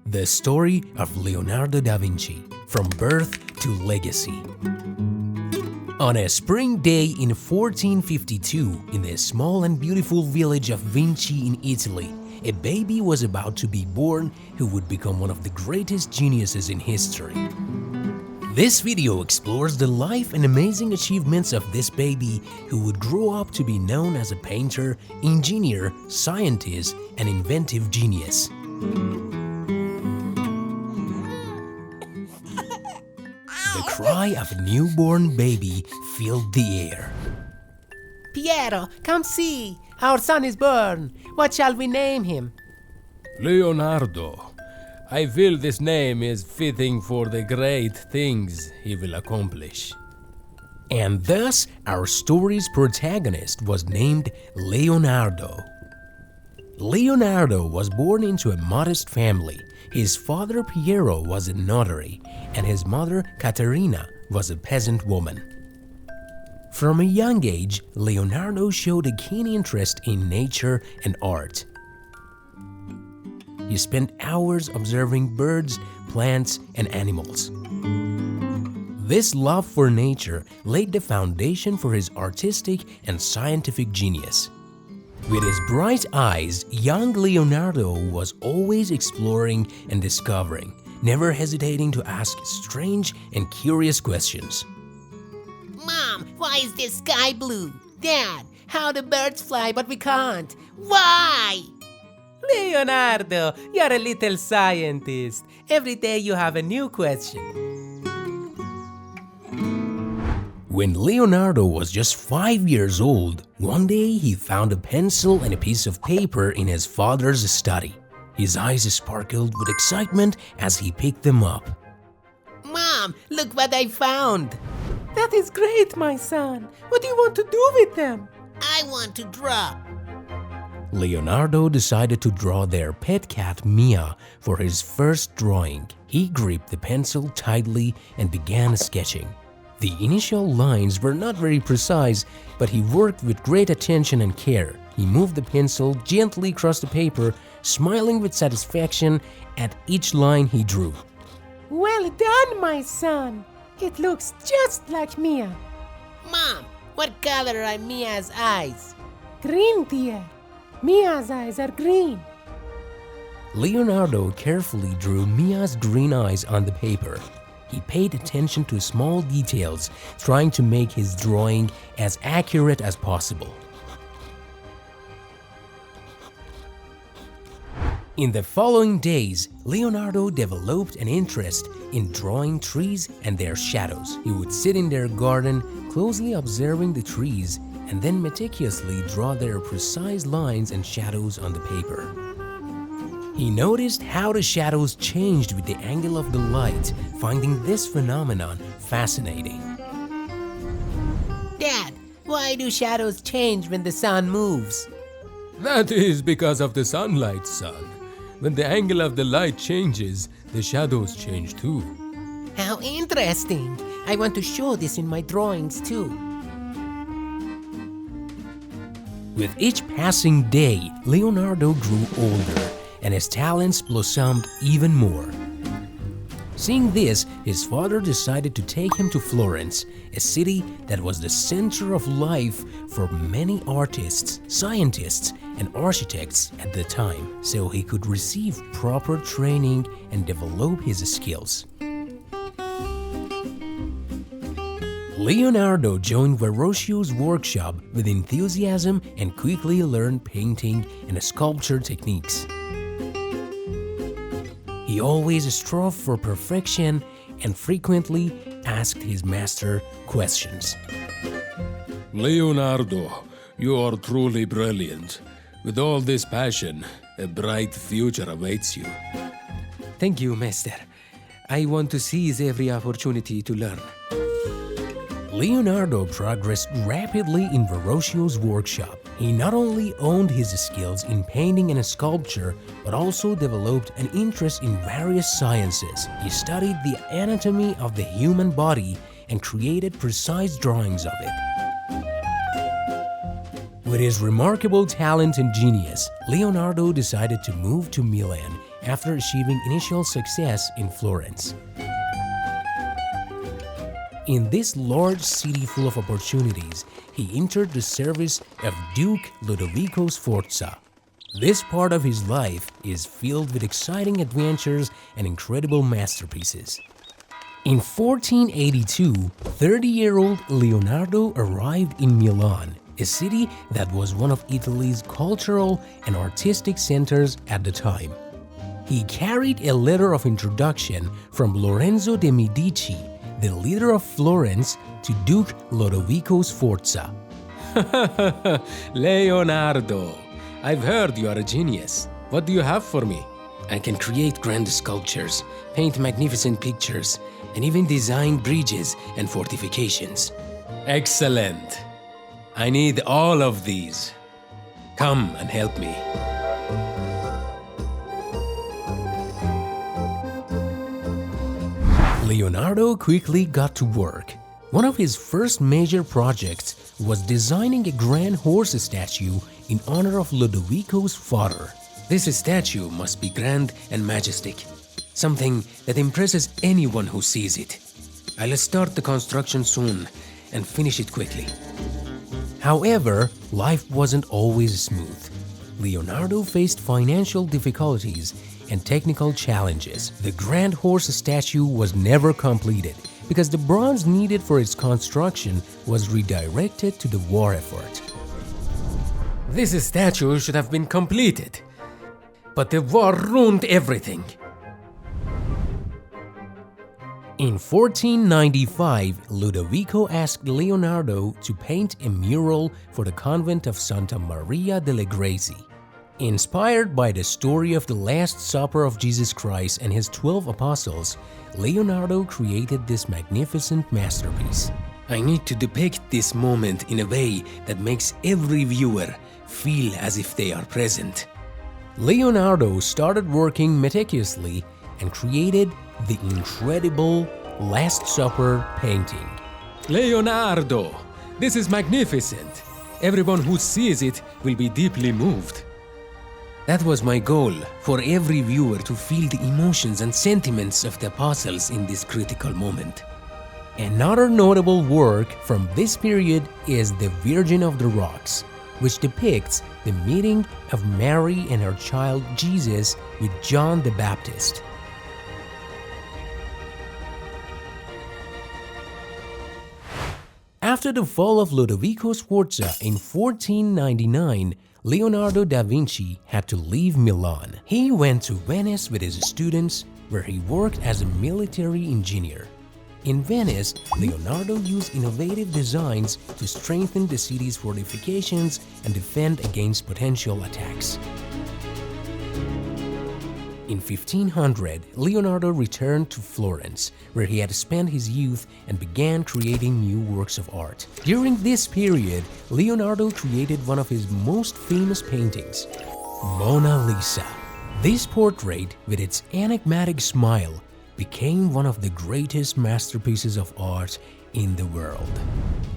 The story of Leonardo da Vinci, from birth to legacy. On a spring day in 1452, in the small and beautiful village of Vinci in Italy, a baby was about to be born who would become one of the greatest geniuses in history. This video explores the life and amazing achievements of this baby who would grow up to be known as a painter, engineer, scientist, and inventive genius. The cry of a newborn baby filled the air. Piero, come see! Our son is born! What shall we name him? Leonardo. I feel this name is fitting for the great things he will accomplish. And thus, our story's protagonist was named Leonardo. Leonardo was born into a modest family. His father Piero was a notary, and his mother Caterina was a peasant woman. From a young age, Leonardo showed a keen interest in nature and art. He spent hours observing birds, plants, and animals. This love for nature laid the foundation for his artistic and scientific genius. With his bright eyes, young Leonardo was always exploring and discovering, never hesitating to ask strange and curious questions. Mom, why is the sky blue? Dad, how do birds fly but we can't? Why? Leonardo, you're a little scientist. Every day you have a new question. When Leonardo was just 5 years old, one day he found a pencil and a piece of paper in his father's study. His eyes sparkled with excitement as he picked them up. Mom, look what I found. That is great, my son. What do you want to do with them? I want to draw. Leonardo decided to draw their pet cat Mia for his first drawing. He gripped the pencil tightly and began sketching. The initial lines were not very precise, but he worked with great attention and care. He moved the pencil gently across the paper, smiling with satisfaction at each line he drew. Well done, my son. It looks just like Mia. Mom, what color are Mia's eyes? Green, dear. Mia's eyes are green. Leonardo carefully drew Mia's green eyes on the paper. He paid attention to small details, trying to make his drawing as accurate as possible. In the following days, Leonardo developed an interest in drawing trees and their shadows. He would sit in their garden, closely observing the trees, and then meticulously draw their precise lines and shadows on the paper. He noticed how the shadows changed with the angle of the light, finding this phenomenon fascinating. Dad, why do shadows change when the sun moves? That is because of the sunlight, son. When the angle of the light changes, the shadows change too. How interesting. I want to show this in my drawings too. With each passing day, Leonardo grew older, and his talents blossomed even more. Seeing this, his father decided to take him to Florence, a city that was the center of life for many artists, scientists, and architects at the time, so he could receive proper training and develop his skills. Leonardo joined Verrocchio's workshop with enthusiasm and quickly learned painting and sculpture techniques. He always strove for perfection and frequently asked his master questions. Leonardo, you are truly brilliant. With all this passion, a bright future awaits you. Thank you, master. I want to seize every opportunity to learn. Leonardo progressed rapidly in Verrocchio's workshop. He not only honed his skills in painting and sculpture, but also developed an interest in various sciences. He studied the anatomy of the human body and created precise drawings of it. With his remarkable talent and genius, Leonardo decided to move to Milan after achieving initial success in Florence. In this large city full of opportunities, he entered the service of Duke Ludovico Sforza. This part of his life is filled with exciting adventures and incredible masterpieces. In 1482, 30-year-old Leonardo arrived in Milan, a city that was one of Italy's cultural and artistic centers at the time. He carried a letter of introduction from Lorenzo de' Medici, the leader of Florence, to Duke Lodovico Sforza. Leonardo, I've heard you are a genius. What do you have for me? I can create grand sculptures, paint magnificent pictures, and even design bridges and fortifications. Excellent. I need all of these. Come and help me. Leonardo quickly got to work. One of his first major projects was designing a grand horse statue in honor of Lodovico's father. This statue must be grand and majestic, something that impresses anyone who sees it. I'll start the construction soon and finish it quickly. However, life wasn't always smooth. Leonardo faced financial difficulties and technical challenges. The grand horse statue was never completed because the bronze needed for its construction was redirected to the war effort. This statue should have been completed, but the war ruined everything. In 1495, Ludovico asked Leonardo to paint a mural for the convent of Santa Maria delle Grazie. Inspired by the story of the Last Supper of Jesus Christ and his 12 apostles, Leonardo created this magnificent masterpiece. I need to depict this moment in a way that makes every viewer feel as if they are present. Leonardo started working meticulously and created the incredible Last Supper painting. Leonardo, this is magnificent. Everyone who sees it will be deeply moved. That was my goal, for every viewer to feel the emotions and sentiments of the apostles in this critical moment. Another notable work from this period is The Virgin of the Rocks, which depicts the meeting of Mary and her child Jesus with John the Baptist. After the fall of Ludovico Sforza in 1499, Leonardo da Vinci had to leave Milan. He went to Venice with his students, where he worked as a military engineer. In Venice, Leonardo used innovative designs to strengthen the city's fortifications and defend against potential attacks. In 1500, Leonardo returned to Florence, where he had spent his youth and began creating new works of art. During this period, Leonardo created one of his most famous paintings, Mona Lisa. This portrait, with its enigmatic smile, became one of the greatest masterpieces of art in the world.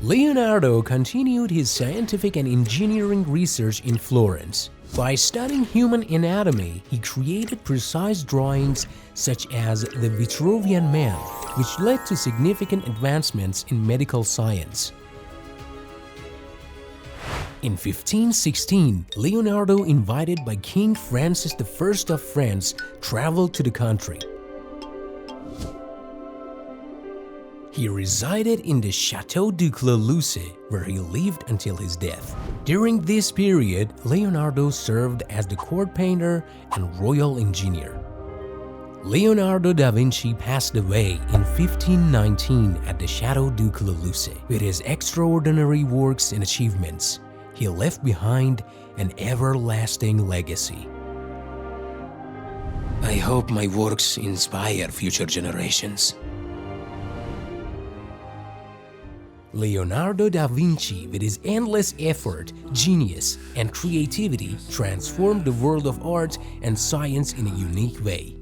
Leonardo continued his scientific and engineering research in Florence. By studying human anatomy, he created precise drawings such as the Vitruvian Man, which led to significant advancements in medical science. In 1516, Leonardo, invited by King Francis I of France, traveled to the country. He resided in the Château du Clos, where he lived until his death. During this period, Leonardo served as the court painter and royal engineer. Leonardo da Vinci passed away in 1519 at the Château du Clos. With his extraordinary works and achievements, he left behind an everlasting legacy. I hope my works inspire future generations. Leonardo da Vinci, with his endless effort, genius, and creativity, transformed the world of art and science in a unique way.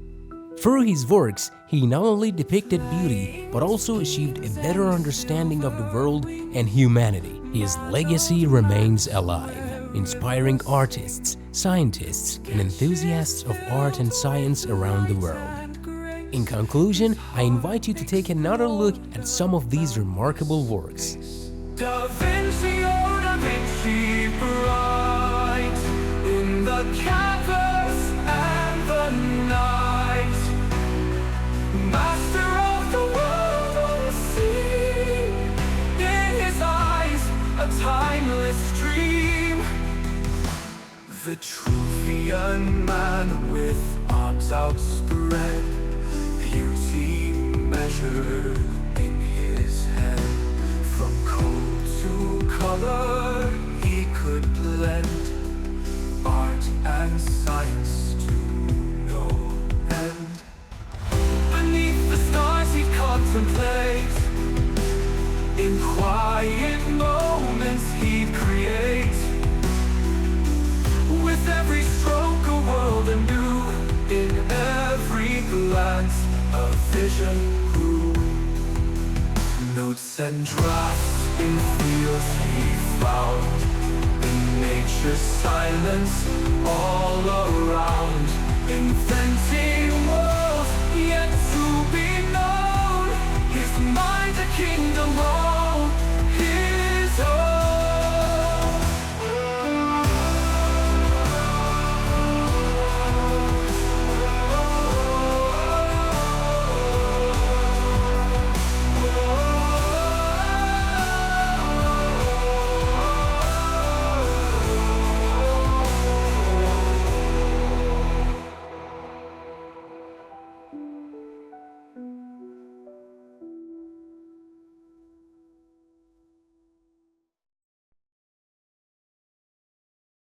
Through his works, he not only depicted beauty, but also achieved a better understanding of the world and humanity. His legacy remains alive. inspiring artists, scientists, and enthusiasts of art and science around the world. In conclusion, I invite you to take another look at some of these remarkable works. Da Vinci, oh Da Vinci, bright in the canvas and the night, master of the world on the sea, in his eyes a timeless dream. Vitruvian man with arms outspread, beauty measured in his head. From cold to color he could blend, art and science to no end. Beneath the stars he'd contemplate, in quiet moments he'd create. With every stroke a world anew, in every glance a vision grew. Notes and drafts in fields he found, in nature's silence all around.